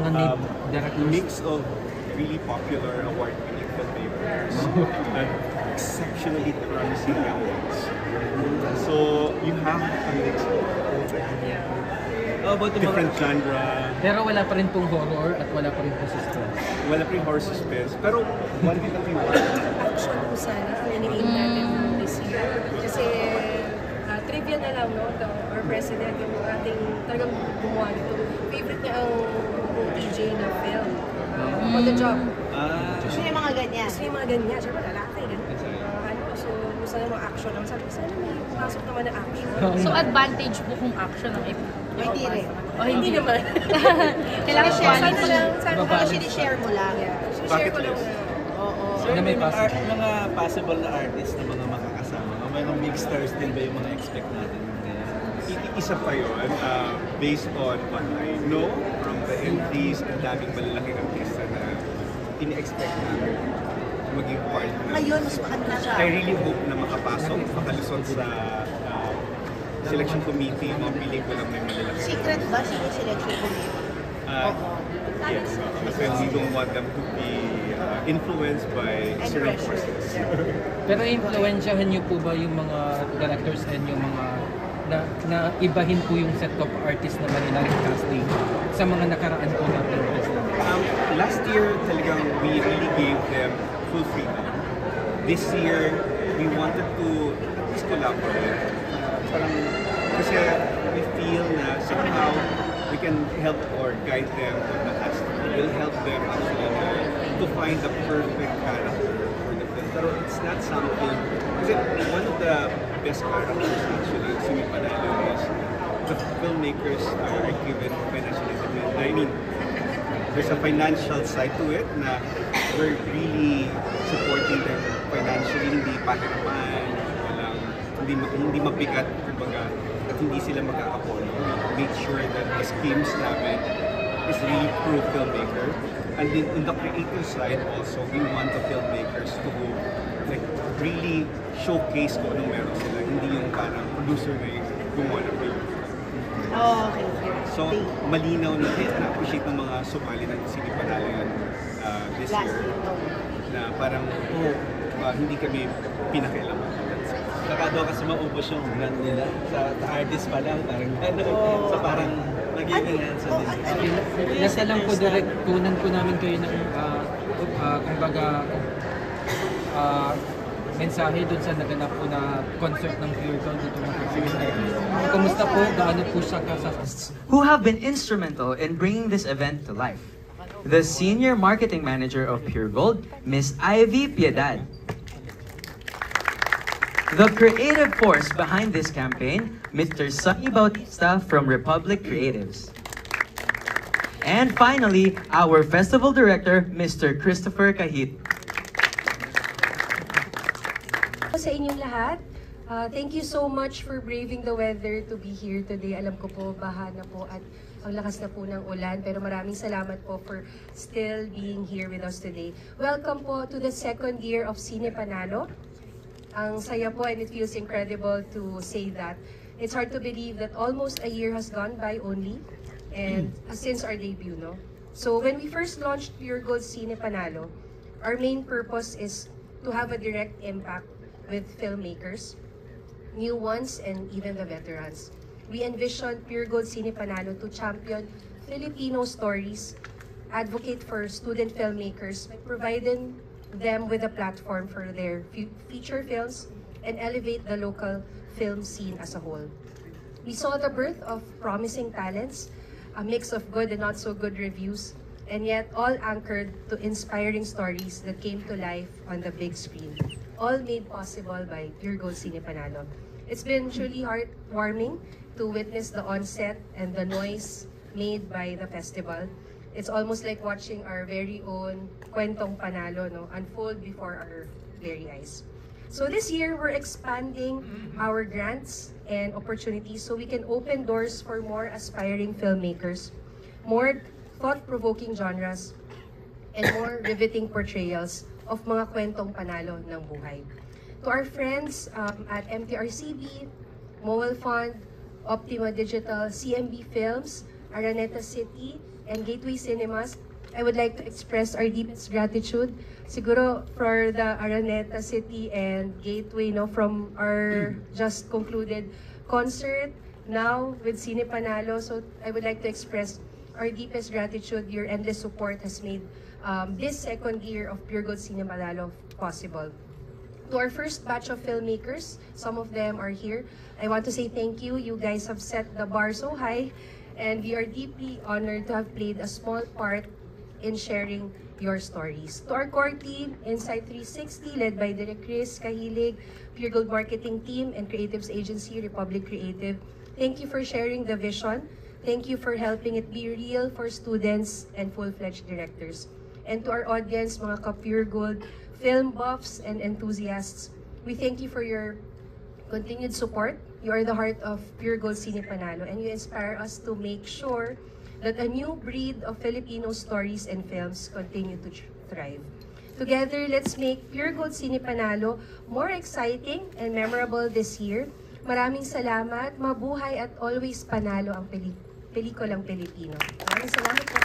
mga named directors? Mix of really popular award-winning filmmakers and exceptionally promising young ones. So you have a mix of different genre. Pero wala pa rin pong horror at wala pa rin pong suspense. Wala pa rin horror suspense. Pero one thing that we want. Action po sana ang ini-aim natin this year. Kasi trivia na lang, no? Our president, yung ating talagang gumawa nito. Favorite niya ang TJ na film. On the Job. Gusto niya mga ganyan. Gusto niya mga ganyan. Siyempre, lalaki. So, gusto niya mga action naman. Sabi ko, sana may pasok naman na action. So, advantage po kung action ang Hindi rin. O, hindi naman. Kailangan Sana lang. Sana Baka sinishare mo lang. Share ko lang na. Oo. So, may mga possible na artists na mga makakasama. Mayroong big stars din ba yung mga expect natin? Isa pa yun, based on what I know from the entries, ang daming malalaking artista na ini-expect namin maging part na. Ngayon, mas makanta siya. I really hope na makapasok, makalusot sa selection committee, mga piling ko lang may malalaking. Secret ba? Secret selection committee? Yes, because we don't want them to be influenced by certain forces. Pero influensyahan niyo po ba yung mga directors and yung mga na ibahin po yung set of artists na Manila rin casting sa mga nakaraan po na film festival? Last year, talagang we really gave them full freedom. This year, we wanted to at least collaborate. Parang, kasi we feel na somehow we can help or guide them on the casting. We'll help them actually to find the perfect character for the film. Pero it's not something, kasi one of the best characters actually, Simi Panalo, is the filmmakers are given financial independence. I mean, there's a financial side to it na we're really supporting them financially, hindi pahirapan, hindi mabigat, kumbaga, at hindi sila magkakapono. We make sure that the schemes namin is really pro-filmmaker. And then in the creative side also, we want the filmmakers to like really showcase kung anong meron sila, hindi yung parang producer na yung gumawa ng film. Oh, okay. So, malinaw na na-appreciate ng mga sumali ng Sini Panalo yun this year. Na parang, hindi kami pinakialaman. Nakadaw kasi maubos yung grant nila sa artist pa lang, parang so parang nagiging hands on din. Nasa lang po direct, kunan po namin kayo ng kumbaga mensahe doon sa naganap po na concert ng Pure Gold dito na kumusta po, gaano po siya who have been instrumental in bringing this event to life. The Senior Marketing Manager of Pure Gold, Miss Ivy Piedad. The creative force behind this campaign, Mr. Sonny Bautista from Republic Creatives. And finally, our festival director, Mr. Christopher Kahit. Sa inyong lahat, thank you so much for braving the weather to be here today. Alam ko po, baha na po at ang lakas na po ng ulan, pero maraming salamat po for still being here with us today. Welcome po to the second year of Sine Panalo. Ang saya po, and it feels incredible to say that. It's hard to believe that almost a year has gone by only, and since our debut, no? So when we first launched Pure Gold Sine Panalo, our main purpose is to have a direct impact with filmmakers, new ones, and even the veterans. We envisioned Pure Gold Sine Panalo to champion Filipino stories, advocate for student filmmakers by providing them with a platform for their feature films, and elevate the local film scene as a whole. We saw the birth of promising talents, a mix of good and not so good reviews, and yet all anchored to inspiring stories that came to life on the big screen. All made possible by Pure Gold Sine Panalo. It's been truly heartwarming to witness the onset and the noise made by the festival. It's almost like watching our very own Kwentong Panalo, no, unfold before our very eyes. So this year, we're expanding our grants and opportunities so we can open doors for more aspiring filmmakers, more thought-provoking genres, and more riveting portrayals of mga kwentong panalo ng buhay. To our friends at MTRCB, Mowal Fund, Optima Digital, CMB Films, Araneta City, and Gateway Cinemas, I would like to express our deepest gratitude siguro for the Araneta City and Gateway, no, from our just concluded concert now with Cine Panalo. So I would like to express our deepest gratitude. Your endless support has made this second year of Pure Gold Cine Panalo possible. To our first batch of filmmakers, some of them are here, I want to say thank you. You guys have set the bar so high, and we are deeply honored to have played a small part in sharing your stories. To our core team, Insight 360, led by Direk Chris Kahilig, Pure Gold Marketing Team, and Creatives Agency, Republic Creative, thank you for sharing the vision. Thank you for helping it be real for students and full-fledged directors. And to our audience, mga ka-Pure Gold film buffs and enthusiasts, we thank you for your continued support. You are the heart of Pure Gold Cine Panalo, and you inspire us to make sure that a new breed of Filipino stories and films continue to thrive. Together, let's make Pure Gold Cine Panalo more exciting and memorable this year. Maraming salamat, mabuhay at always panalo ang pelikulang Pilipino. Maraming salamat po.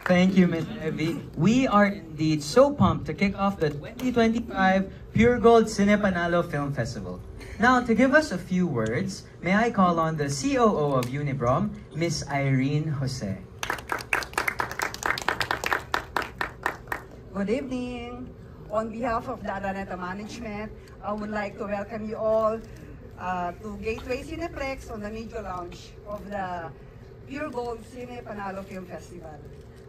Thank you, Ms. Evie. We are indeed so pumped to kick off the 2025 Pure Gold Cine Panalo Film Festival. Now, to give us a few words, may I call on the COO of Unibrom, Ms. Irene Jose. Good evening. On behalf of the Araneta Management, I would like to welcome you all to Gateway Cineplex on the major launch of the Pure Gold Cine Panalo Film Festival.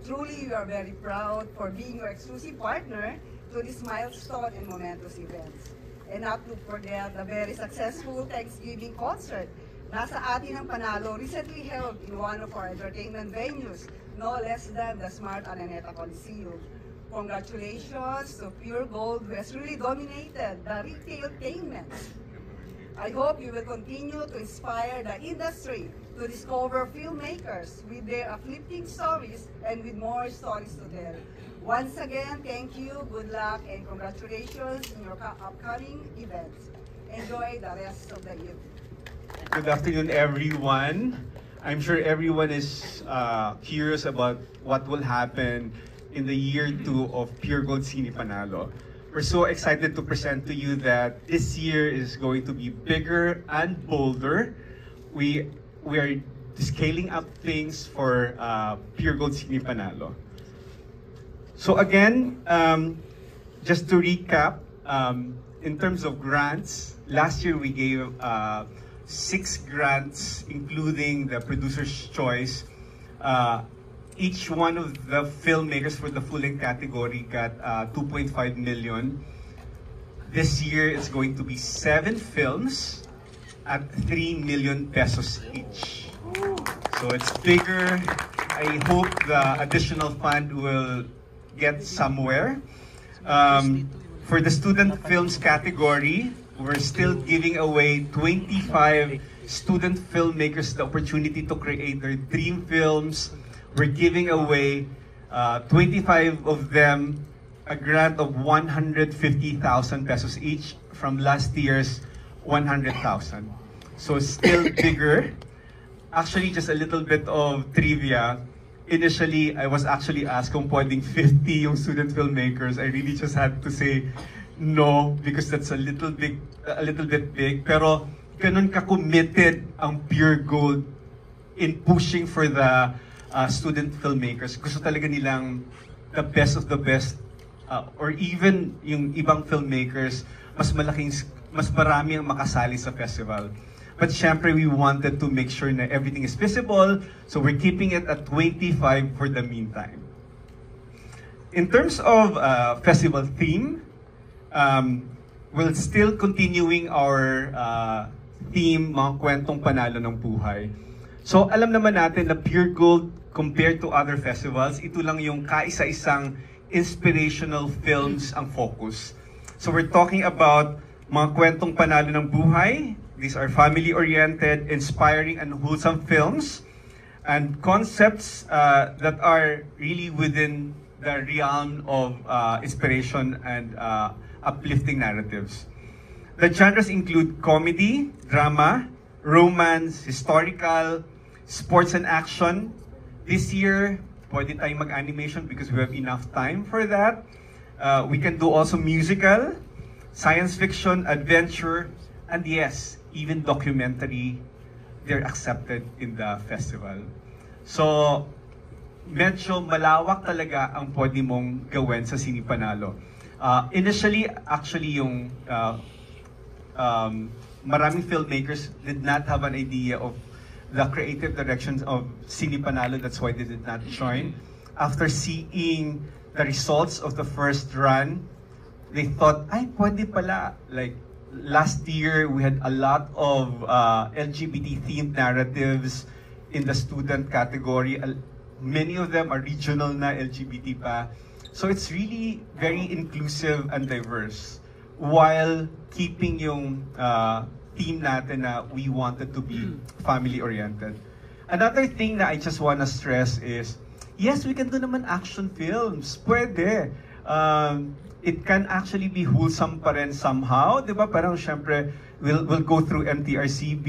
Truly, we are very proud for being your exclusive partner to this milestone and momentous events. And not to forget the very successful Thanksgiving concert nasa atin ang Panalo recently held in one of our entertainment venues, no less than the Smart Araneta Coliseum. Congratulations to Pure Gold, who has really dominated the retail payment. I hope you will continue to inspire the industry to discover filmmakers with their uplifting stories and with more stories to tell. Once again, thank you, good luck, and congratulations in your upcoming events. Enjoy the rest of the evening. Good afternoon, everyone. I'm sure everyone is curious about what will happen in the year 2 of Pure Gold Cine Panalo. We're so excited to present to you that this year is going to be bigger and bolder. We are scaling up things for Pure Gold Cine Panalo. So again, just to recap, in terms of grants, last year we gave 6 grants, including the Producer's Choice. Each one of the filmmakers for the full-length category got 2.5 million. This year, it's going to be 7 films at 3 million pesos each. So it's bigger. I hope the additional fund will get somewhere. For the student films category, we're still giving away 25 student filmmakers the opportunity to create their dream films. We're giving away 25 of them a grant of 150,000 pesos each from last year's 100,000. So still bigger. Actually, just a little bit of trivia. Initially, I was actually asked kung pwedeng 50 yung student filmmakers. I really just had to say no because that's a little bit big. Pero ganun ka-committed ang Pure Gold in pushing for the student filmmakers. Gusto talaga nilang the best of the best, or even yung ibang filmmakers, mas marami ang makasali sa festival. But syempre, we wanted to make sure na everything is visible, so we're keeping it at 25 for the meantime. In terms of festival theme, we're still continuing our theme, mga kwentong panalo ng buhay. So alam naman natin na Pure Gold, compared to other festivals, ito lang yung kaisa-isang inspirational films ang focus. So we're talking about mga kwentong panalo ng buhay. These are family-oriented, inspiring, and wholesome films, and concepts that are really within the realm of inspiration and uplifting narratives. The genres include comedy, drama, romance, historical, sports and action. This year, pwede tayong mag-animation because we have enough time for that. We can do also musical, science fiction, adventure, and yes, even documentary. They're accepted in the festival. So, medyo malawak talaga ang pwede mong gawin sa Sine Panalo. Initially, actually, yung maraming filmmakers did not have an idea of the creative directions of Sine Panalo. That's why they did not join. After seeing the results of the first run, they thought, ay, pwede pala. Like, last year, we had a lot of LGBT-themed narratives in the student category. Many of them are regional na LGBT pa. So it's really very inclusive and diverse while keeping yung theme natin na we wanted to be family-oriented. Another thing na I just wanna stress is, yes, we can do naman action films. Pwede. It can actually be wholesome pa rin somehow. Di ba? Parang syempre, we'll go through MTRCB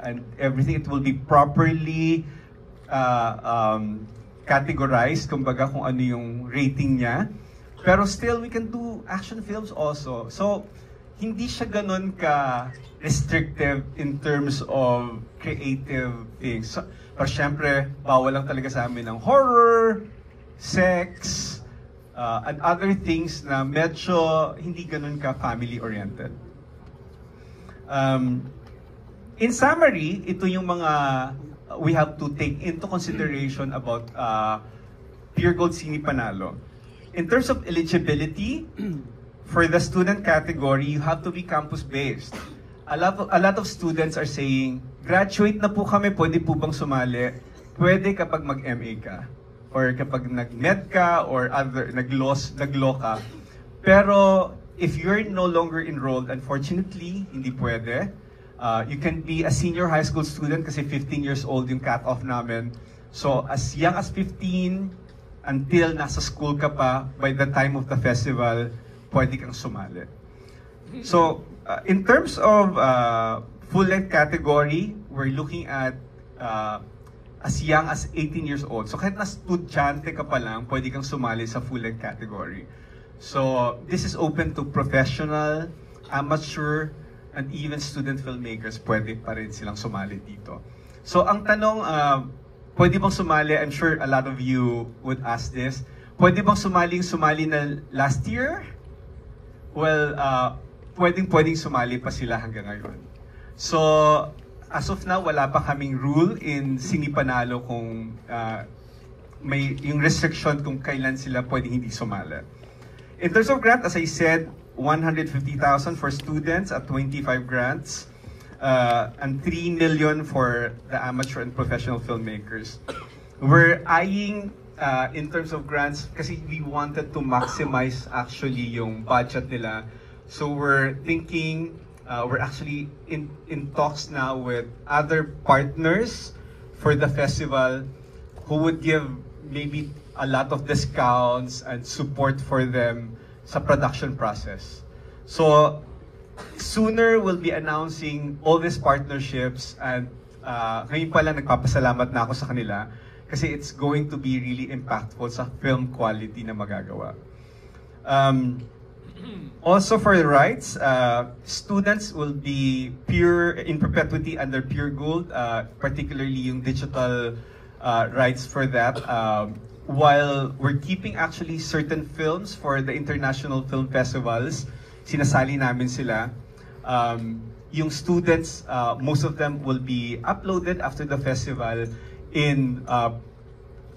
and everything. It will be properly categorized, kumbaga kung ano yung rating niya. Pero still, we can do action films also. So, hindi siya ganun ka-restrictive in terms of creative things. So, pero syempre, bawal lang talaga sa amin ng horror, sex, and other things na medyo hindi ganun ka-family-oriented. In summary, ito yung mga we have to take into consideration about Pure Gold Sine Panalo. In terms of eligibility, for the student category, you have to be campus-based. A lot of students are saying, graduate na po kami, pwede po bang sumali? Pwede kapag mag-MA ka, or kapag nag-med ka, or nag-law ka. Pero if you're no longer enrolled, unfortunately, hindi pwede. You can be a senior high school student kasi 15 years old yung cut-off namin. So as young as 15 until nasa school ka pa, by the time of the festival, pwede kang sumali. So in terms of full-length category, we're looking at as young as 18 years old. So kahit na estudyante ka pa lang, pwede kang sumali sa full-length category. So this is open to professional, amateur, and even student filmmakers, pwede pa rin silang sumali dito. So ang tanong, pwede bang sumali? I'm sure a lot of you would ask this. Pwede bang sumali na last year? Well, pwedeng sumali pa sila hanggang ngayon. So, as of now, wala pa kaming rule in Sine Panalo kung may yung restriction kung kailan sila pwedeng hindi sumali. In terms of grant, as I said, 150,000 for students at 25 grants, and 3 million for the amateur and professional filmmakers. We're eyeing, in terms of grants, kasi we wanted to maximize actually yung budget nila. So we're thinking, we're actually in talks now with other partners for the festival who would give maybe a lot of discounts and support for them sa production process. So, sooner we'll be announcing all these partnerships, and ngayon pa lang nagpapasalamat na ako sa kanila kasi it's going to be really impactful sa film quality na magagawa. Also for the rights, students will be in perpetuity under Pure Gold, particularly yung digital rights for that. While we're keeping actually certain films for the international film festivals, sinasali namin sila. Yung students, most of them will be uploaded after the festival in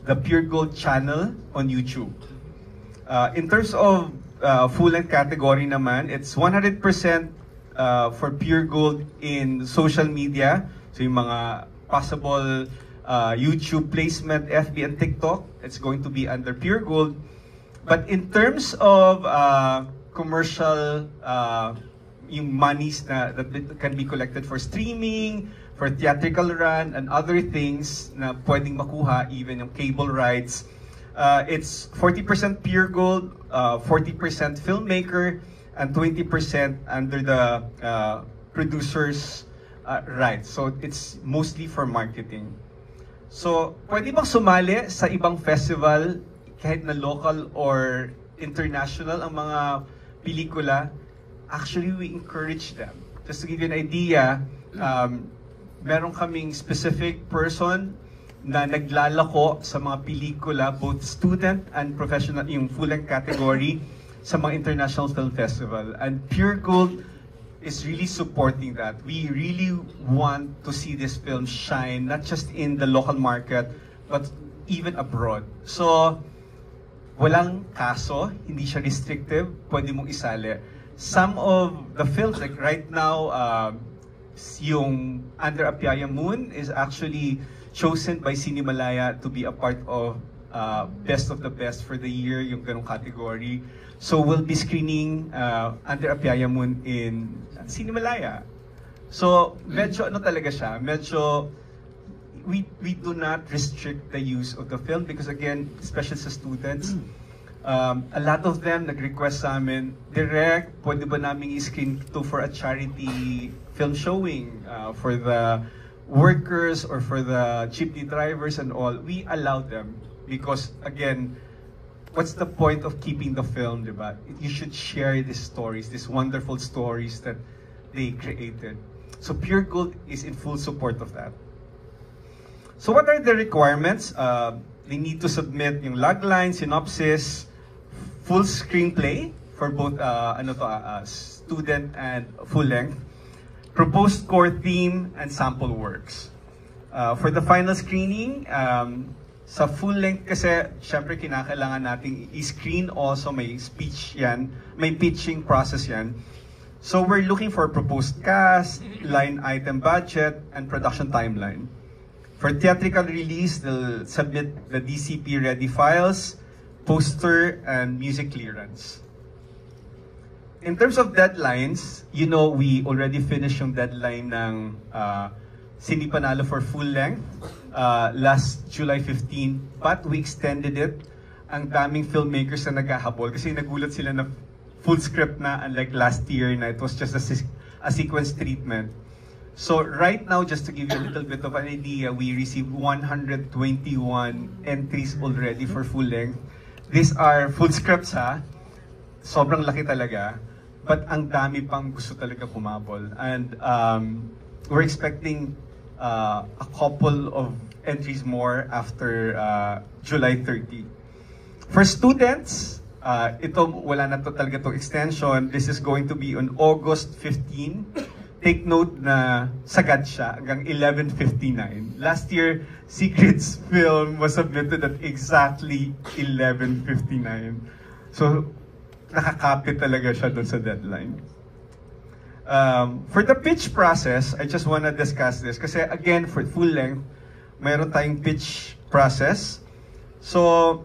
the Pure Gold channel on YouTube. In terms of full-length category naman, it's 100% for Pure Gold in social media. So yung mga possible YouTube placement, FB and TikTok, it's going to be under Pure Gold. But in terms of commercial, yung monies that can be collected for streaming, for theatrical run, and other things na pwedeng makuha, even yung cable rights, it's 40% Pure Gold, 40% filmmaker, and 20% under the producer's rights. So it's mostly for marketing. So, pwede bang sumali sa ibang festival, kahit na local or international, ang mga pelikula? Actually, we encourage them. Just to give you an idea, meron kaming specific person na naglalako sa mga pelikula, both student and professional, yung full-length category, sa mga international film festival. And Pure Gold is really supporting that. We really want to see this film shine, not just in the local market, but even abroad. So, walang kaso, hindi siya restrictive, pwede mong isali. Some of the films, like right now, yung Under a Piaya Moon is actually chosen by Cinemalaya to be a part of Best of the Best for the year, yung ganong category. So we'll be screening Under a Piaya Moon in Cinemalaya. So medyo ano talaga siya, medyo we do not restrict the use of the film because again, especially sa students, a lot of them nag-request sa amin, direct, pwede ba namin i-screen to for a charity film showing for the workers or for the jeepney drivers and all. We allow them because again, what's the point of keeping the film, diba? You should share these stories, these wonderful stories that they created. So Pure Gold is in full support of that. So what are the requirements? They need to submit yung logline, synopsis, full screenplay for both student and full length, proposed core theme, and sample works. For the final screening, sa full length kasi, syempre kinakailangan nating i-screen also, may speech yan, may pitching process yan. So we're looking for proposed cast, line item budget, and production timeline. For theatrical release, they'll submit the DCP ready files, poster, and music clearance. In terms of deadlines, you know, we already finished yung deadline ng Cine Panalo for full length last July 15, but we extended it. Ang daming filmmakers na naghahabol kasi nagulat sila na full script na, unlike last year na it was just a sequence treatment. So right now, just to give you a little bit of an idea, we received 121 entries already for full length. These are full scripts ha, sobrang laki talaga, but ang dami pang gusto talaga kumabol. And we're expecting a couple of entries more after July 30. For students, ito wala na to talaga to extension. This is going to be on August 15. Take note na sagad siya hanggang 11:59. Last year, Secret's film was submitted at exactly 11:59. So, nakakapit talaga siya doon sa deadline. For the pitch process, I just wanna discuss this. Kasi again, for full length, mayroon tayong pitch process. So,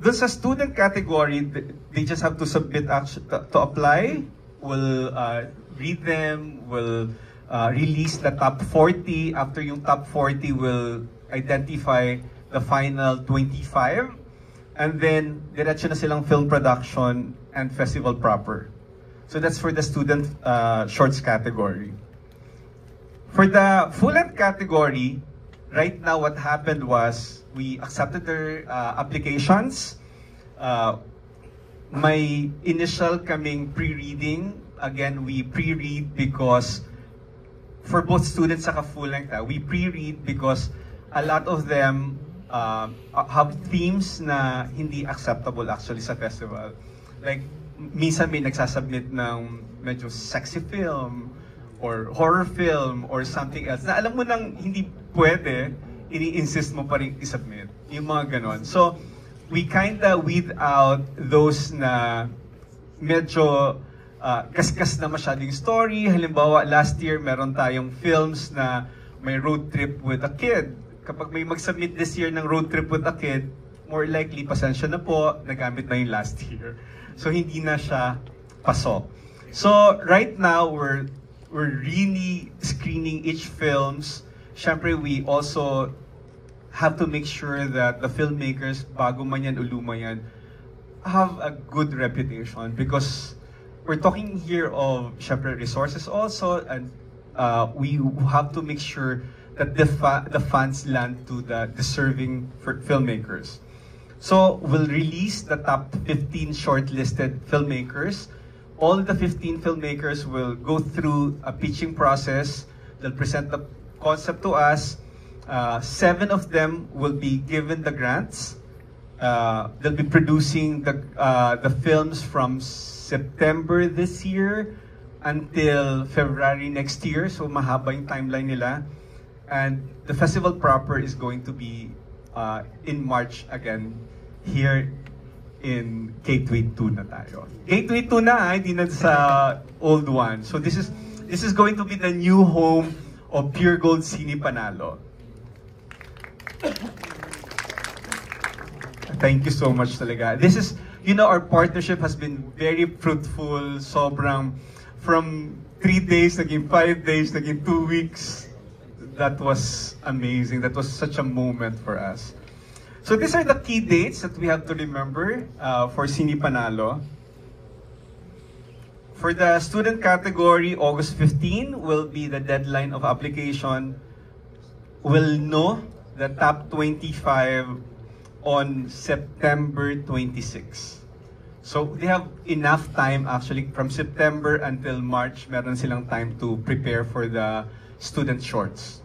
doon sa student category, they just have to submit to apply. We'll read them, we'll release the top 40. After yung top 40, we'll identify the final 25. And then, diretso na silang film production and festival proper. So that's for the student shorts category. For the full-length category, right now what happened was, we accepted their applications. May initial kaming pre-reading. Again, we pre-read because for both students saka full-length, we pre-read because a lot of them have themes na hindi acceptable actually sa festival. Like, minsan may nagsasubmit ng medyo sexy film or horror film or something else na alam mo nang hindi pwede, ini-insist mo pa rin isubmit. Yung mga ganon. So, we kinda weed out those na medyo kaskas na masyadong story. Halimbawa, last year meron tayong films na may road trip with a kid. Kapag may mag-submit this year ng road trip with a kid, more likely, pasensya na po, nagamit na yung last year. So, hindi na siya pasok. So, right now, we're really screening each films. Siyempre, we also have to make sure that the filmmakers, bago man yan o luma yan, have a good reputation because we're talking here of, syempre, resources also, and we have to make sure that the funds land to the deserving filmmakers. So we'll release the top 15 shortlisted filmmakers. All the 15 filmmakers will go through a pitching process. They'll present the concept to us. 7 of them will be given the grants. They'll be producing the films from September this year until February next year. So mahaba yung timeline nila. And the festival proper is going to be in March again here in Gateway 2 na tayo. Gateway 2 na, hindi na sa old one. So this is going to be the new home of Pure Gold Cine Panalo. Thank you so much talaga. This is, you know, our partnership has been very fruitful. Sobrang, from 3 days, naging 5 days, naging 2 weeks. That was amazing. That was such a moment for us. So these are the key dates that we have to remember for Cine Panalo. For the student category, August 15 will be the deadline of application. We'll know the top 25 on September 26. So they have enough time actually from September until March. Meron silang time to prepare for the student shorts.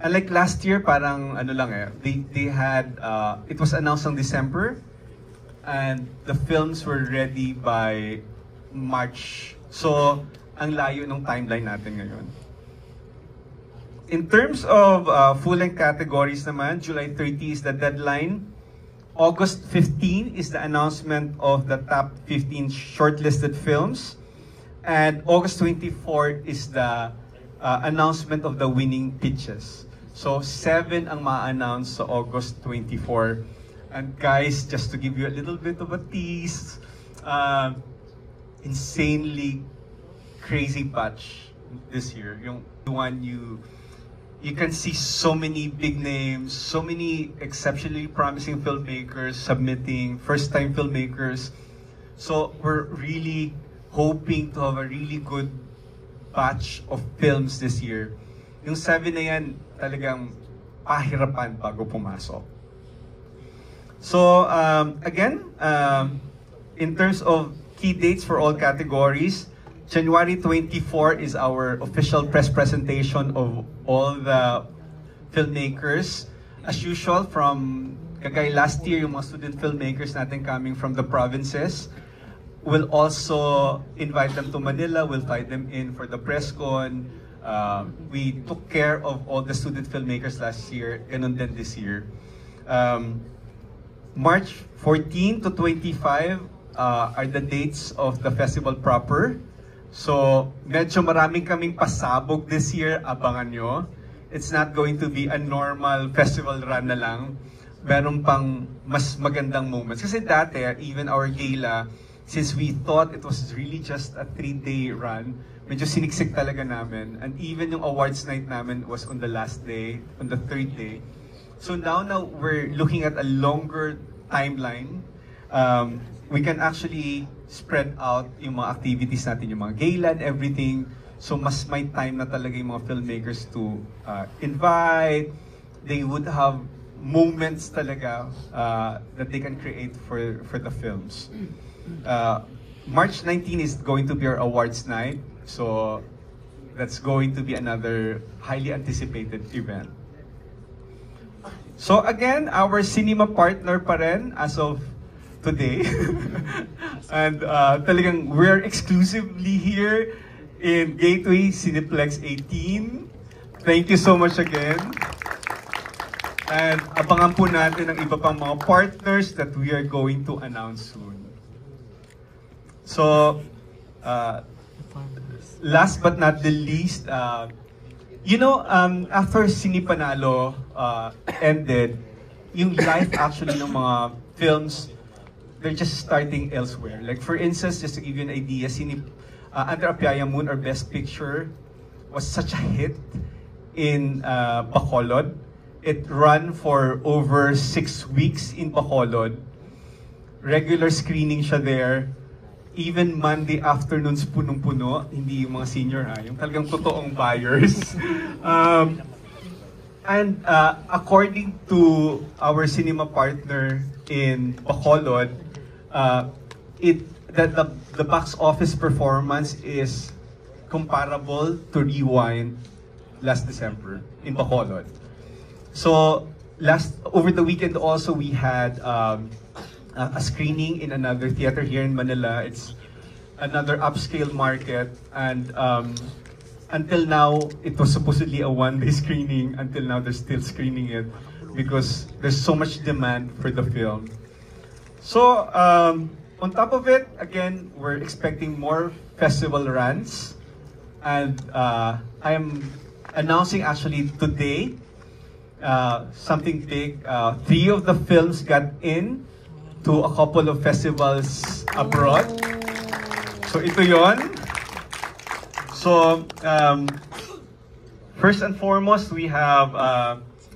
And like last year, parang ano lang eh, they had, it was announced in December and the films were ready by March. So, ang layo ng timeline natin ngayon. In terms of full-length categories naman, July 30 is the deadline. August 15 is the announcement of the top 15 shortlisted films. And August 24 is the announcement of the winning pitches. So 7 ang ma-announce sa August 24. And guys, just to give you a little bit of a tease, insanely crazy batch this year. Yung one you can see so many big names, so many exceptionally promising filmmakers submitting, first-time filmmakers. So we're really hoping to have a really good batch of films this year. Yung 7 na yan, talagang pahirapan bago pumasok. So, again, in terms of key dates for all categories, January 24 is our official press presentation of all the filmmakers. As usual, kagaya last year, yung mga student filmmakers natin coming from the provinces, we'll also invite them to Manila, we'll invite them in for the press con. We took care of all the student filmmakers last year, ganun din this year. March 14 to 25 are the dates of the festival proper. So, medyo maraming kaming pasabog this year, abangan nyo. It's not going to be a normal festival run na lang. Meron pang mas magandang moments. Kasi dati, even our gala, since we thought it was really just a 3-day run, medyo siniksik talaga namin. And even yung awards night namin was on the last day, on the 3rd day. So now we're looking at a longer timeline. We can actually spread out yung mga activities natin, yung mga gala and everything. So mas may time na talaga yung mga filmmakers to invite. They would have moments talaga that they can create for the films. March 19 is going to be our awards night. So that's going to be another highly anticipated event. So again, our cinema partner pa rin as of today. And talagang we're exclusively here in Gateway Cineplex 18. Thank you so much again. And abangan po natin ang iba pang mga partners that we are going to announce soon. So, last but not the least, you know, after Cine Panalo ended, yung life actually ng mga films, they're just starting elsewhere. Like for instance, just to give you an idea, Under a Piaya Moon, our Best Picture, was such a hit in Bacolod. It ran for over 6 weeks in Bacolod. Regular screening siya there. Even Monday afternoons punong-puno, hindi yung mga senior ha, yung talagang totoong buyers. And according to our cinema partner in Bacolod, the box office performance is comparable to Rewind last December in Bacolod. So over the weekend also we had a screening in another theater here in Manila. It's another upscale market, and until now it was supposedly a one-day screening. Until now they're still screening it because there's so much demand for the film. So on top of it, again, we're expecting more festival runs, and I'm announcing actually today something big. 3 of the films got in to a couple of festivals abroad. So ito yon. So first and foremost, we have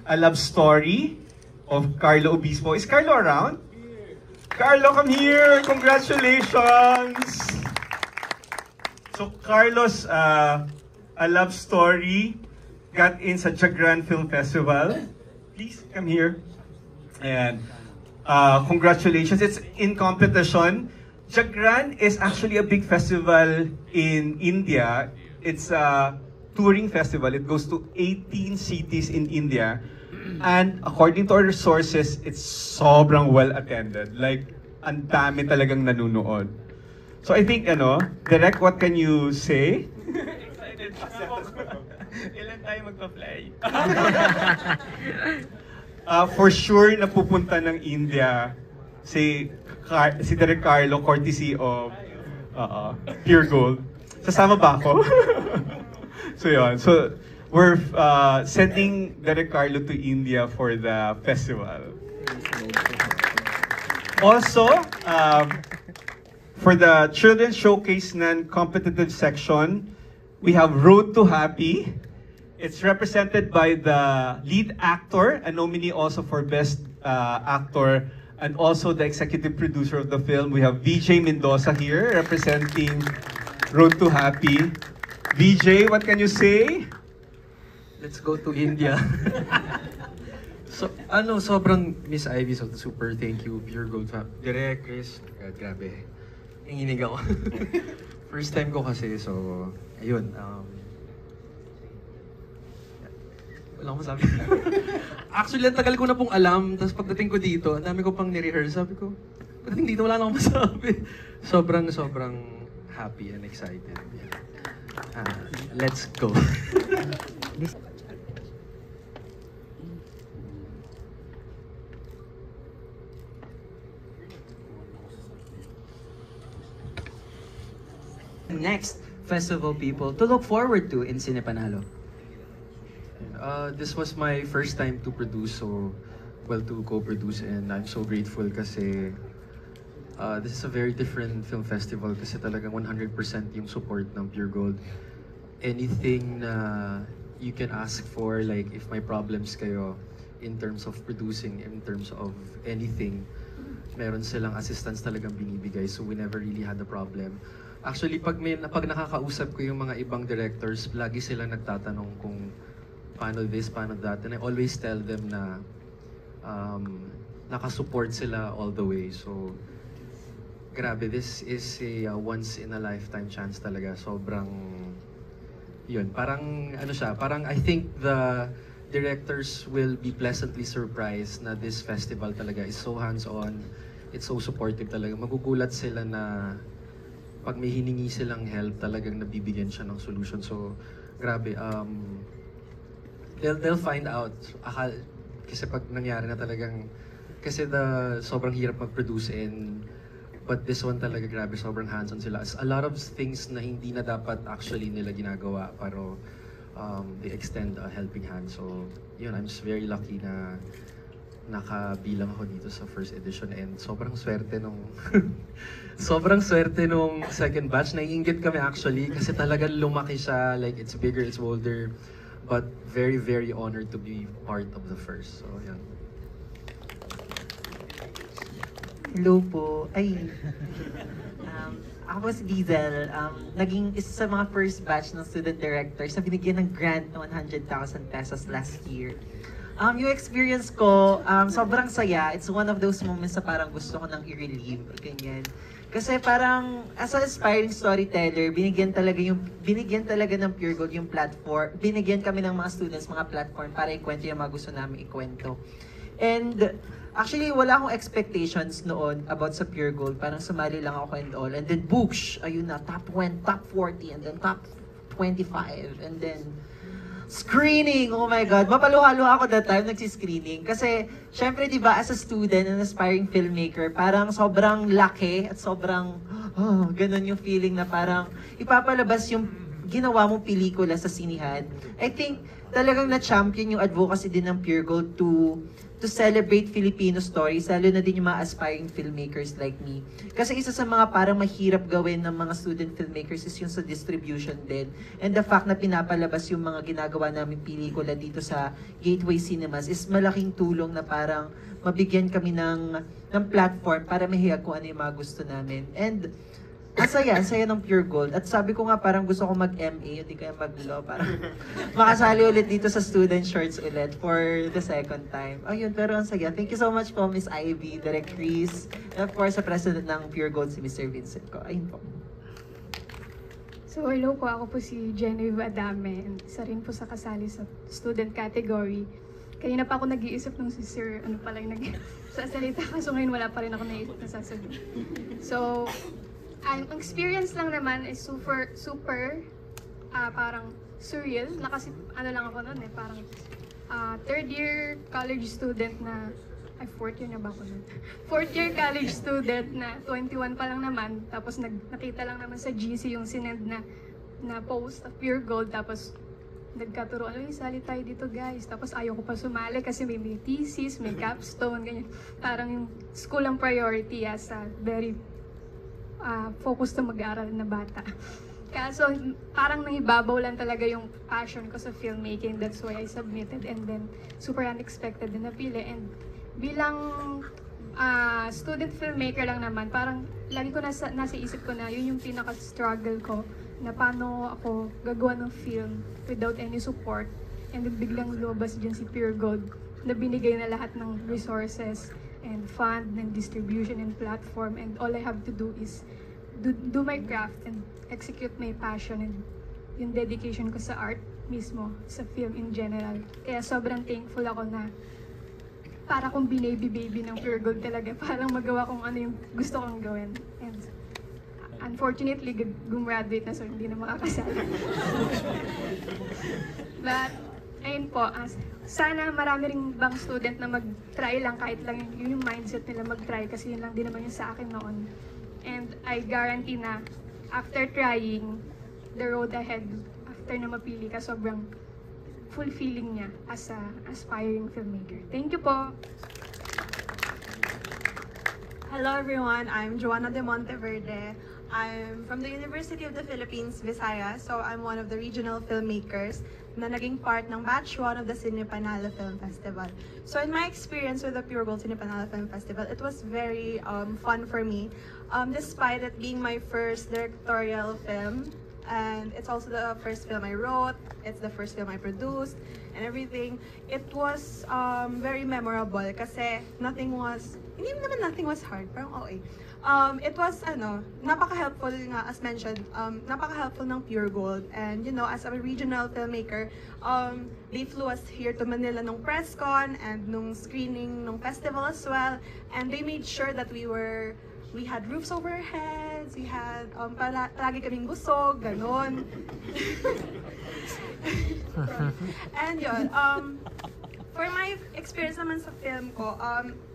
A Love Story of Carlo Obispo. Is Carlo around? Carlo, come here! Congratulations! So Carlos, A Love Story got in sa Chagran Film Festival. Please come here. And congratulations, it's in competition. Chagran is actually a big festival in India. It's a touring festival. It goes to 18 cities in India. And according to our sources, it's sobrang well attended. Like, ang dami talagang nanunood. So I think, Direk, what can you say? Excited pa ako. Ilan tayo magpa-fly? For sure, napupunta ng India si Direk Carlo, courtesy of Pure Gold. Sasama ba ako? So yun. So we're sending Direk Carlo to India for the festival. Also, for the Children's Showcase non-competitive section, we have Road to Happy. It's represented by the lead actor, a nominee also for Best Actor, and also the executive producer of the film. We have VJ Mendoza here representing Road to Happy. VJ, what can you say? Let's go to India. So, sobrang Miss Ivy, so super thank you, Pure Gold Fam. Direk, Chris, God, grabe. Nanginig ako. First time ko kasi, so, ayun. Wala akong masabi. Actually, ang tagal ko na pong alam, tapos pagdating ko dito, ang dami ko pang ni-rehearse, sabi ko, pagdating dito, wala na akong masabi. Sobrang happy and excited. Yeah. Let's go. Next, festival people to look forward to in Cine Panalo. This was my first time to produce, to co-produce, and I'm so grateful kasi this is a very different film festival kasi talagang 100% yung support ng Pure Gold. Anything na you can ask for, like if may problems kayo in terms of producing, in terms of anything, meron silang assistance talagang binibigay, so we never really had a problem. Actually, pag nakakausap ko yung mga ibang directors, lagi silang nagtatanong kung paano this, paano that, and I always tell them na nakasupport sila all the way. So, grabe, this is a once in a lifetime chance talaga. Sobrang, yun, parang parang I think the directors will be pleasantly surprised na this festival talaga is so hands-on, it's so supportive talaga. Magugulat sila na pag may hiningi silang help, talagang nabibigyan siya ng solution. So, grabe, they'll find out. Kasi pag nangyari na talagang, kasi sobrang hirap mag-produce but this one talaga, grabe, sobrang hands-on sila. A lot of things na hindi na dapat actually nila ginagawa, pero they extend a helping hand. So, yun, I'm just very lucky na nakabilang ako dito sa first edition, and sobrang swerte nung sobrang swerte nung second batch. Naiinggit kami actually kasi talagang lumaki siya, like it's bigger, it's bolder, but very, very honored to be part of the first. So, yan. Hello po. Ako si Diesel. Naging isa sa mga first batch ng student directors na binigyan ng grant ng 100,000 pesos last year. Yung experience ko, sobrang saya. It's one of those moments na parang gusto ko nang i-relieve. Ganyan. Kasi parang, as an aspiring storyteller, binigyan talaga ng Pure Gold yung platform. Binigyan kami ng mga students, mga platform para ikwento yung mga gusto namin ikwento. And actually, wala akong expectations noon about sa Pure Gold. Parang sumali lang ako and all. And then, boosh! Ayun na, top 20, top 40, and then top 25. And then, screening! Oh my God! Mapaluhalo ako that time, nagsiscreening. Kasi, syempre, di ba, as a student and aspiring filmmaker, parang sobrang laki at sobrang, ganun yung feeling na parang ipapalabas yung ginawa mong pelikula sa sinihan. I think, talagang na-champion yung advocacy din ng Pure Gold to celebrate Filipino stories, lalo na din yung mga aspiring filmmakers like me. Kasi isa sa mga parang mahirap gawin ng mga student filmmakers is yung sa distribution din. And the fact na pinapalabas yung mga ginagawa namin pelikula dito sa Gateway Cinemas is malaking tulong na parang mabigyan kami ng platform para mahiyag kung ano yung mga gusto namin. And ang saya ng Pure Gold. At sabi ko nga parang gusto ko mag-MA, hindi kaya mag-law, parang makasali ulit dito sa student shorts ulit for the second time. Ayun, pero ang saya. Thank you so much po, Miss Ivy, Direk Chris, and of course, sa president ng Pure Gold, si Mr. Vincent ko. Ayun po. So, hello po. Ako po si Genevieve Adame, and isa rin po sa kasali sa student category. Kanina pa ako nag-iisip nung si Sir, ano pala yung nag-sasalita, kaso ngayon wala pa rin ako naisip na sasabihin. So, ang experience lang naman is super parang surreal na kasi ano lang ako noon parang third year college student na fourth year na ba ako nun? Fourth year college student na 21 pa lang naman, tapos nakita lang naman sa GC yung sinend na post of Pure Gold, tapos nagkaturo, sali tayo dito guys, tapos ayaw ko pa sumali kasi may thesis, may capstone, ganyan. Parang yung school ang priority as a very focus na mag-aaral na bata. Kaso parang nangibabaw lang talaga yung passion ko sa filmmaking. That's why I submitted, and then super unexpected din napili. And bilang student filmmaker lang naman, parang lagi ko nasa isip ko na yun yung pinaka-struggle ko, na paano ako gagawa ng film without any support. And then biglang lumabas dyan si Pure Gold na binigay na lahat ng resources and fund and distribution and platform, and all I have to do is do my craft and execute my passion and yung dedication ko sa art mismo, sa film in general. Kaya sobrang thankful ako na para kong binaby-baby ng Pure Gold talaga, parang magawa kung ano yung gusto kong gawin. And unfortunately, gumraduate na, so hindi na makakasali. But ayun po, sana marami ring bang student na mag-try lang, kahit lang yun yung mindset nila mag-try, kasi yun lang din naman yung sa akin noon. And I guarantee na after trying, the road ahead, after na mapili ka, sobrang fulfilling niya as a aspiring filmmaker. Thank you po! Hello everyone, I'm Joanna de Monteverde. I'm from the University of the Philippines, Visayas, so I'm one of the regional filmmakers na naging part ng Batch 1 of the Cine Panalo Film Festival. So in my experience with the Pure Gold Cine Panalo Film Festival, it was very fun for me, despite it being my first directorial film. And it's also the first film I wrote, it's the first film I produced, and everything. It was very memorable kasi nothing was hard, parang okay. It was, napaka-helpful nga, as mentioned, napaka-helpful ng Pure Gold. And, you know, as a regional filmmaker, they flew us here to Manila nung press con and nung screening nung festival as well. And they made sure that we had roofs over our heads, we had, palagi kaming busog, ganon. And yun, for my experience naman sa film ko,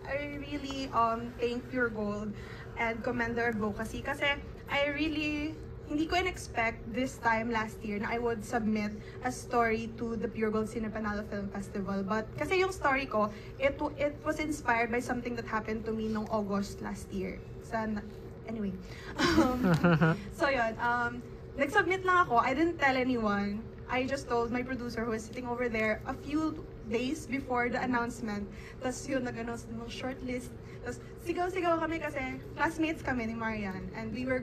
I really thank Pure Gold and commend their advocacy kasi hindi ko in-expect this time last year na I would submit a story to the Pure Gold Cine Panalo Film Festival. But kasi yung story ko, it was inspired by something that happened to me nung August last year. Anyway. So yun, nag-submit lang ako. I didn't tell anyone. I just told my producer who was sitting over there a few days before the announcement. Tapos yun, nag-announce ng shortlist. Tapos sigaw-sigaw kami kasi classmates kami ni Marian. And we were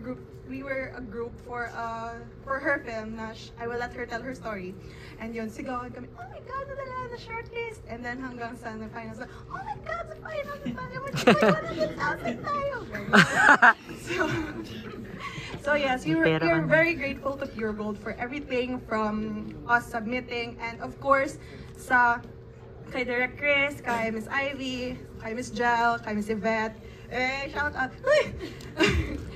a group for her film na I Will Let Her Tell Her Story. And yun, sigawan kami, oh my God, nadala na shortlist! And then hanggang sa finals, oh my God, sa finals na tayo! Mag 100,000 tayo! So yes, we are very grateful to Pure Gold for everything from us submitting and of course kay Direct Chris, kay Miss Ivy, kay Miss Jel, kay Miss Yvette. Shout out!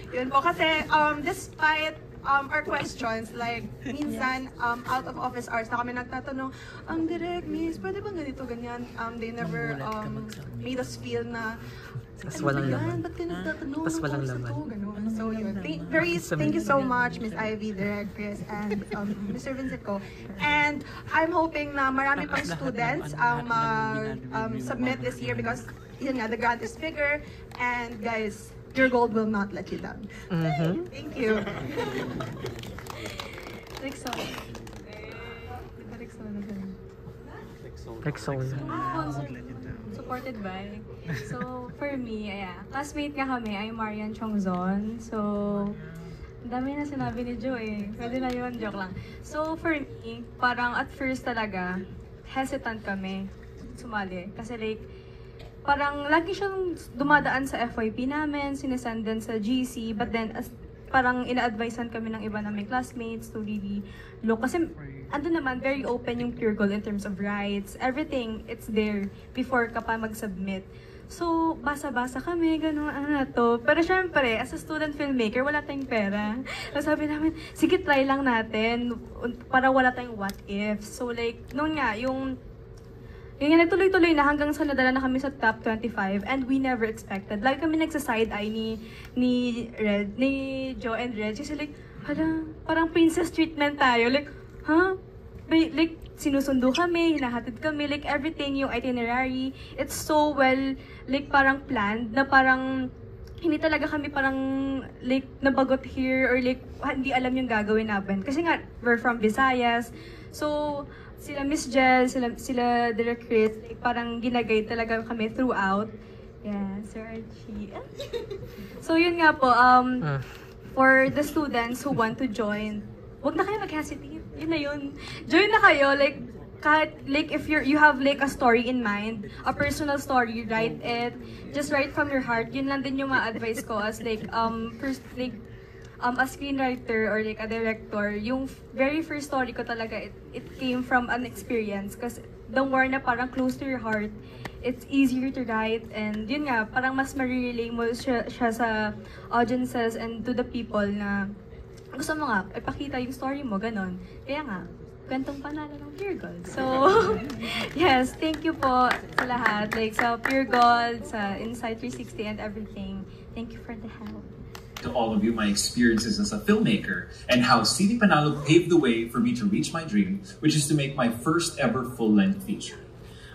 Yun po kasi despite our questions, like minsan out of office hours na kami nagtatanong, Direct, Miss, pwede bang ganito, ganyan? They never made us feel na tas walang laman. Ba't ka nagtatanong? Tas walang laman. So yun, thank you so much, Miss Ivy, Direct Chris, and Mr. Vincent ko. And I'm hoping na marami pang students ang submit this year because yun nga, the grant is bigger. And guys, Pure Gold will not let you down. Thank you. Rexona. Supported by. So, for me, classmate nga kami ay Marian Chongzon. So, ang dami na sinabi ni Jo eh. Pwede na yun, joke lang. So, for me, parang at first talaga, hesitant kami sumali. Kasi like, parang lagi siyang dumadaan sa FYP namin, sinesend din sa GC, but then parang ina-advisean kami ng iba naming classmates to really look. Kasi andun naman, very open yung Pure Gold in terms of rights, everything, it's there before ka pa mag-submit. So, basa-basa kami, gano'n, ano na to. Pero syempre, as a student filmmaker, wala tayong pera. So, sabi namin, sige, try lang natin para wala tayong what if. So, like, noon nga, yung nagtuloy-tuloy na hanggang sa nadala na kami sa top 25 and we never expected. Lagi kami nagsaside eye ni Joe and Reg. Kasi like, hala, parang princess treatment tayo. Like, huh? Like, sinusundo kami, hinahatid kami, like everything, yung itinerary, it's so well, like parang planned, na parang hindi talaga kami parang like nabagot here or like hindi alam yung gagawin natin. Kasi nga, we're from Visayas. So, sila Miss Jel, sila Direct Chris, like, parang ginagay talaga kami throughout. Yeah, Sir Archie. So, yun nga po, for the students who want to join, huwag na kayo mag-hesitate. Yun na yun. Join na kayo, like, kahit, like, if you have, like, a story in mind, a personal story, write it. Just write from your heart. Yun lang din yung ma-advise ko as, like, first, like, a screenwriter or like a director, yung very first story ko talaga, it came from an experience. Kasi the more na parang close to your heart, it's easier to write. And yun nga, parang mas marirelay mo siya sa audiences and to the people na gusto mo nga, ipakita yung story mo, ganon. Kaya nga, kwentong panalo ng Pure Gold. So, yes, thank you po sa lahat. Like, sa Pure Gold, sa Insight 360 and everything. Thank you for the help. To all of you my experiences as a filmmaker and how Cine Panalo paved the way for me to reach my dream, which is to make my first ever full-length feature.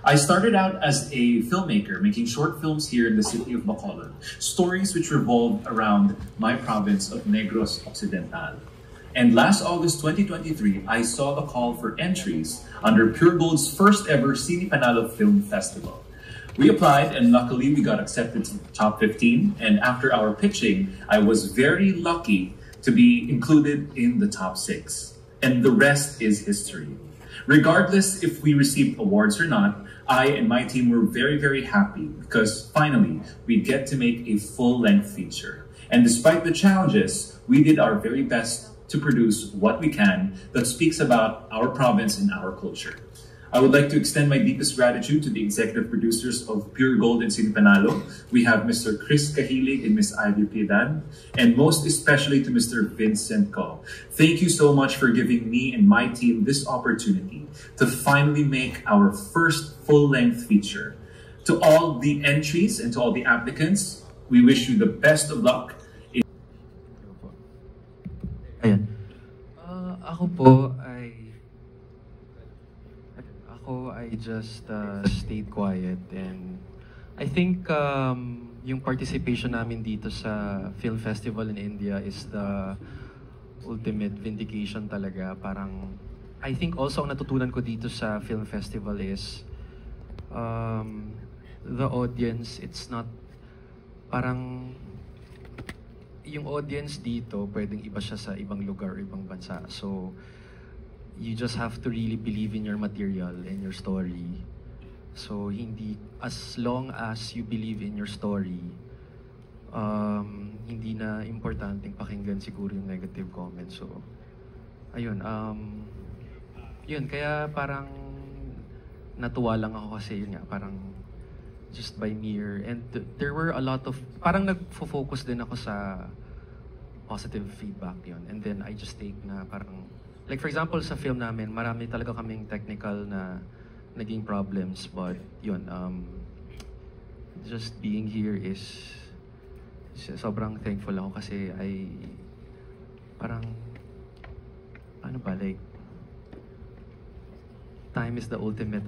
I started out as a filmmaker, making short films here in the city of Bacolod, stories which revolved around my province of Negros Occidental. And last August 2023, I saw the call for entries under Pure Gold's first ever Cine Panalo Film Festival. We applied and luckily we got accepted to the top 15, and after our pitching, I was very lucky to be included in the top 6. And the rest is history. Regardless if we received awards or not, I and my team were very, very happy because finally we get to make a full-length feature. And despite the challenges, we did our very best to produce what we can that speaks about our province and our culture. I would like to extend my deepest gratitude to the executive producers of Pure Gold and Cine Panalo. We have Mr. Chris Cahilig and Ms. Ivy Piedan, and most especially to Mr. Vincent Ko. Thank you so much for giving me and my team this opportunity to finally make our first full-length feature. To all the entries and to all the applicants, we wish you the best of luck. Ayan. Ako po I just stayed quiet, and I think yung participation namin dito sa film festival in India is the ultimate vindication talaga. Parang I think also ang natutunan ko dito sa film festival is the audience, it's not parang yung audience dito pwedeng iba siya sa ibang lugar, ibang bansa. So you just have to really believe in your material and your story. So hindi, as long as you believe in your story, hindi na importanteng pakinggan siguro yung negative comments. So ayun, yun, kaya parang natuwa lang ako kasi yun nga, parang just by mere, and there were a lot of, parang nag-focus din ako sa positive feedback yun. And then I just take na parang, like for example sa film namin, marami talaga kaming technical na naging problems, but yun, just being here is sobrang thankful ako kasi parang, ano ba, like, time is the ultimate,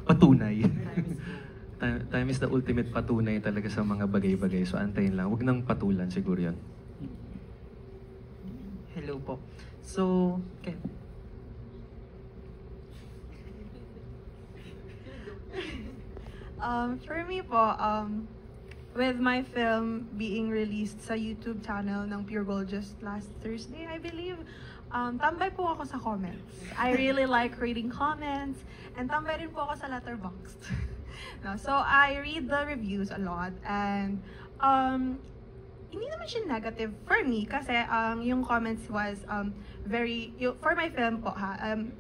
patunay. Time is the ultimate patunay talaga sa mga bagay-bagay. So, antayin lang. Huwag nang patulan, siguro yan. Hello po. So, okay. For me po, with my film being released sa YouTube channel ng Pure Gold just last Thursday, I believe, tambay po ako sa comments. I really like reading comments, and tambay rin po ako sa Letterboxd. No, so I read the reviews a lot, and hindi naman siya negative for me kasi yung comments was for my film po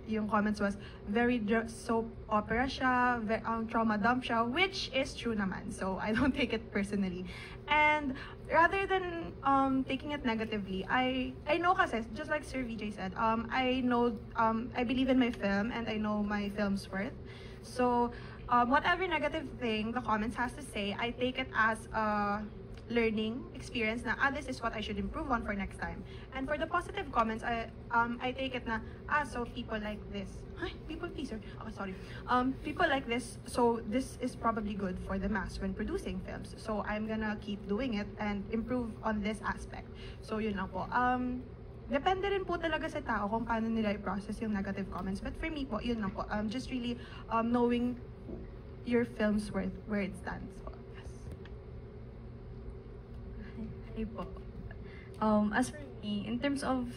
yung comments was very soap opera siya, trauma dump siya, which is true naman. So I don't take it personally. And rather than taking it negatively, I know kasi, just like Sir VJ said, I know, I believe in my film and I know my film's worth. So whatever negative thing the comments has to say, I take it as a learning experience na this is what I should improve on for next time. And for the positive comments, I take it na so people like this. People pleaser. Oh, sorry. People like this, so this is probably good for the mass when producing films. So I'm gonna keep doing it and improve on this aspect. So yun lang po. Depende rin po talaga sa tao kung paano nila i-process yung negative comments. But for me po, yun lang po. Just really knowing your film's worth, where it stands po. Po. As for me, in terms of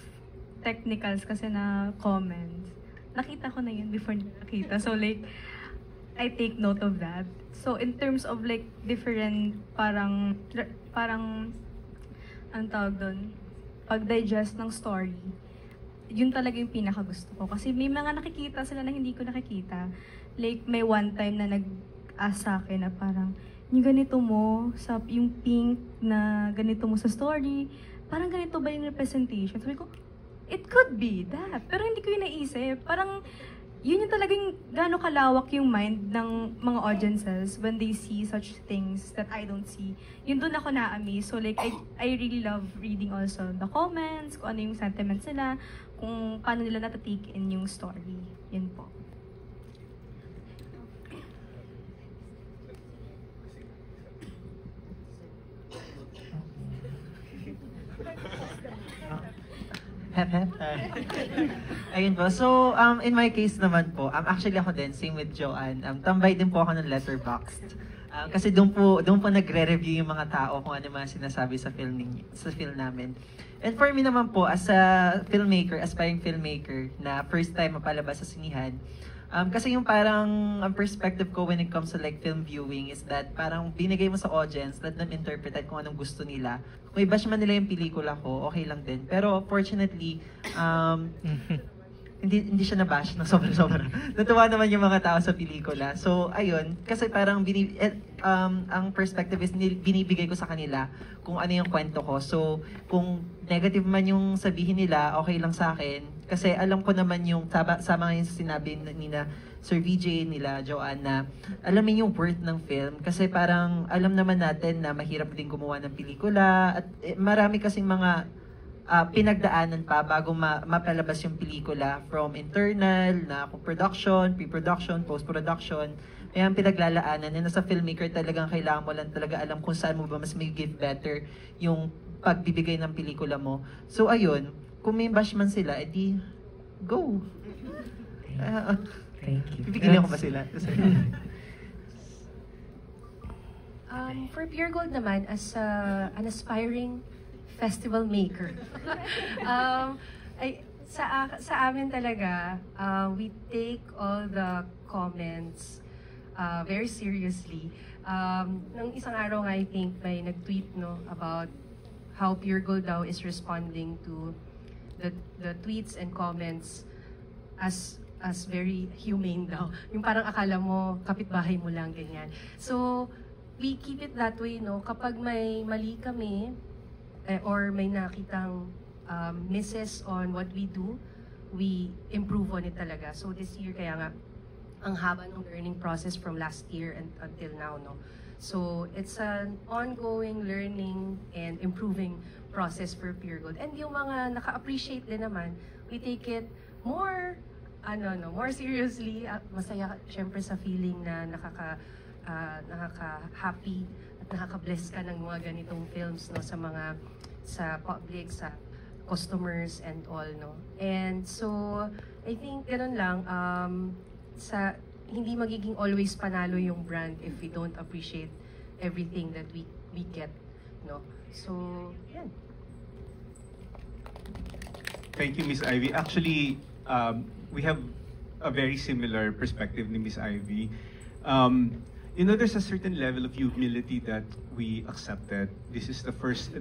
technicals kasi na comments, nakita ko na yun before nakita. So like, I take note of that. So in terms of like different parang ang tawag doon, pag-digest ng story, yun talaga yung pinakagusto ko. Kasi may mga nakikita sila na hindi ko nakikita. Like may one time na nag-ask sa akin na parang, yung ganito mo, yung pink na ganito mo sa story, parang ganito ba yung representation? Sabi ko, it could be that. Pero hindi ko yung naisip. Parang, yun yung talagang gano'ng kalawak yung mind ng mga audiences when they see such things that I don't see. Yun doon ako na-amaze. So like, I really love reading also the comments, kung ano yung sentiments nila, kung paano nila natatake in yung story. Yun po. Ayun po. So, in my case naman po, actually ako din, same with Joanne, tambay din po ako ng Letterboxd. Kasi doon po nagre-review yung mga tao kung ano mga sinasabi sa film namin. And for me naman po, as a filmmaker, aspiring filmmaker, na first time mapalabas sa sinihan, kasi yung parang ang perspective ko when it comes to like film viewing is that parang binigay mo sa audience, let them interpret kung anong gusto nila. Kung i-bash man nila yung pelikula ko, okay lang din. Pero fortunately, hindi siya na-bash na sobra-sobra. Natuwa naman yung mga tao sa pelikula. So, ayun. Kasi parang ang perspective is binibigay ko sa kanila kung ano yung kwento ko. So, kung negative man yung sabihin nila, okay lang sa akin. Kasi alam ko naman yung, sama yung sinabi ni na Sir VJ, nila Joanne, na alamin yung worth ng film. Kasi parang alam naman natin na mahirap din gumawa ng pelikula. At marami kasing mga pinagdaanan pa bago mapalabas yung pelikula, from internal na production, pre-production, post-production. May pinaglalaanan. And as a filmmaker, talagang kailangan mo lang talaga alam kung saan mo ba mas may give better yung pagbibigay ng pelikula mo. So ayun, kung may bash man sila, edi go. Thank you. Pipigilin ko ba sila? For Pure Gold naman, as an aspiring festival maker, sa amin talaga, we take all the comments very seriously. Nung isang araw nga, I think, may nag-tweet about how Pure Gold daw is responding to the tweets and comments as very humane daw. Yung parang akala mo, kapitbahay mo lang, ganyan. So, we keep it that way, no? Kapag may mali kami, or may nakitang misses on what we do, we improve on it talaga. So this year, kaya nga, ang haba ng learning process from last year and until now, no? So it's an ongoing learning and improving process for Pure Gold. And yung mga naka-appreciate din naman, we take it more seriously. Masaya syempre sa feeling na nakaka-happy at nakaka-bless ka ng mga ganitong films, no, sa public, sa customers and all, no. And so I think ganun lang, hindi magiging always panalo yung brand if we don't appreciate everything that we get, no. So yan. Thank you, Miss Ivy. Actually, we have a very similar perspective ni Miss Ivy. There's a certain level of humility that we accepted.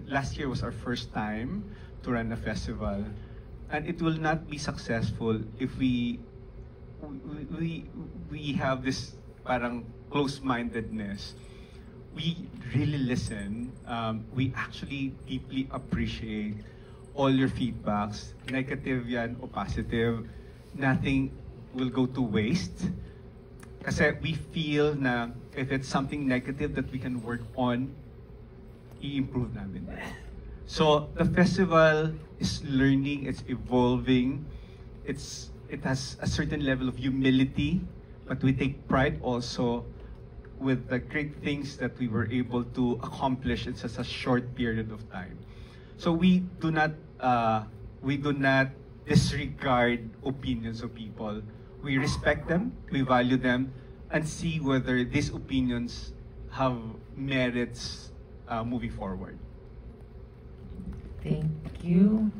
Last year was our first time to run a festival, and it will not be successful if we have this parang close-mindedness. We really listen. We actually deeply appreciate all your feedbacks, negative yan o positive. Nothing will go to waste. Kasi we feel na if it's something negative that we can work on, i-improve namin. So the festival is learning, it's evolving, it has a certain level of humility, but we take pride also with the great things that we were able to accomplish in such a short period of time. So we do not disregard opinions of people. We respect them, we value them, and see whether these opinions have merits moving forward. Thank you.